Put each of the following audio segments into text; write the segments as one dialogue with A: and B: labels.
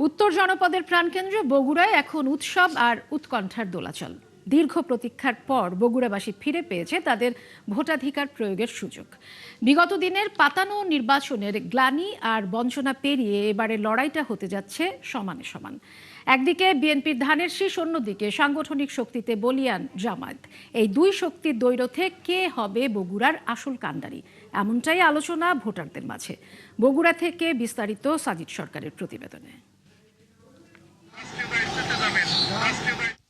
A: উত্তর জনপদের প্রাণকেন্দ্র বগুড়ায় এখন উৎসব আর উৎকণ্ঠার দোলাচল। দীর্ঘ প্রতীক্ষার পর বগুড়াবাসী ফিরে পেয়েছে তাদের ভোটাধিকার প্রয়োগের সুযোগ। বিগত দিনের পাতানো নির্বাচনের গ্লানি আর বঞ্চনা পেরিয়ে এবারে লড়াইটা হতে যাচ্ছে সমানে সমান। একদিকে বিএনপির ধানের শীষ, অন্যদিকে সাংগঠনিক শক্তিতে বলিয়ান জামায়াত। এই দুই শক্তির দ্বৈরথে কে হবে বগুড়ার আসল কাণ্ডারি, এমনটাই আলোচনা ভোটারদের মাঝে। বগুড়া থেকে বিস্তারিত সাজিদ সরকারের প্রতিবেদনে।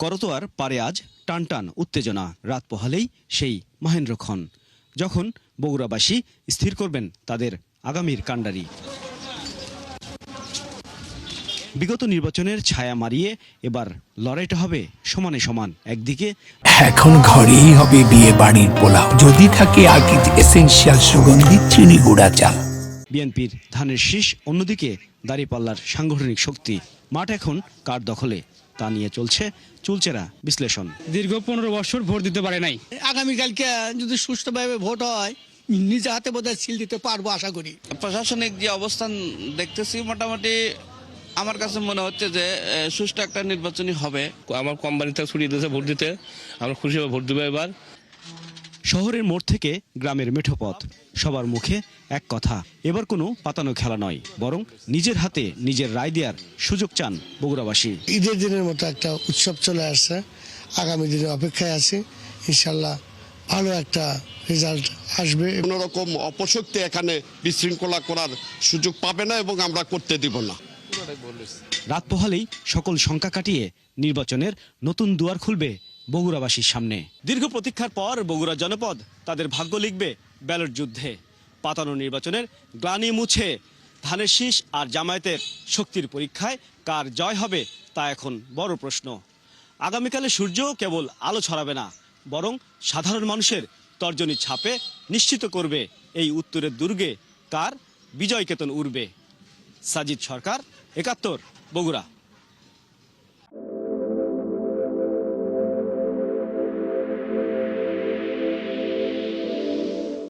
B: করতোয়ার পারে আজ টানটান উত্তেজনা। রাত পোহালেই সেই মহেন্দ্রক্ষণ যখন বগুড়াবাসী স্থির করবেন তাদের আগামীর কাণ্ডারি। বিগত নির্বাচনের ছায়া মারিয়ে এবার লড়াইটা হবে সমানে সমান। একদিকে
C: এখন ঘরেই হবে বিয়ে বাড়ির পোলাও, যদি থাকে আকিজ এসেনশিয়াল সুগন্ধি চিনি গুঁড়া চাল।
B: বিএনপির ধানের শীষ, অন্যদিকে দাঁড়িপাল্লার সাংগঠনিক শক্তি। মাঠ এখন কার দখলে তা নিয়ে চলছে চুলচেরা বিশ্লেষণ।
D: দীর্ঘ 15 বছর ভোট দিতে পারে নাই।
E: আগামীকালকে যদি সুষ্ঠুভাবে ভোট হয়, নিজে হাতে বোধহয় সিল দিতে পারবো আশা করি।
F: প্রশাসনিক যে অবস্থান দেখতেছি, মোটামুটি আমার কাছে মনে হচ্ছে যে সুষ্ঠু একটা নির্বাচনই হবে।
G: আমার কোম্পানিতে ছুটি দিয়েছে ভোট দিতে, আমরা খুশি হয়ে ভোট দেবো এবার।
B: শহরের মোড় থেকে গ্রামের মেঠো পথ, সবার মুখে এক কথা, এবার কোনো পাতানো খেলা নয়, বরং নিজের হাতে নিজের রায় দেওয়ার সুযোগ চান বগুড়াবাসী।
H: ঈদের দিনের মতো একটা উৎসব চলে আসছে, আগামী দিনে অপেক্ষায় আছি। ইনশাল্লাহ ভালো একটা রেজাল্ট আসবে।
I: কোনো রকম অপশক্তি এখানে বিশৃঙ্খলা করার সুযোগ পাবে না এবং আমরা করতে দিব না।
B: রাত পোহালেই সকল শঙ্কা কাটিয়ে নির্বাচনের নতুন দুয়ার খুলবে বগুড়াবাসীর সামনে। দীর্ঘ প্রতীক্ষার পর বগুড়া জনপদ তাদের ভাগ্য লিখবে ব্যালট যুদ্ধে। পাতানো নির্বাচনের গ্লানি মুছে ধানের শীষ আর জামায়াতের শক্তির পরীক্ষায় কার জয় হবে তা এখন বড় প্রশ্ন। আগামীকালে সূর্য কেবল আলো ছড়াবে না, বরং সাধারণ মানুষের তর্জনীর ছাপে নিশ্চিত করবে এই উত্তরের দুর্গে কার বিজয় কেতন উড়বে। সাজিদ সরকার, ৭১, বগুড়া।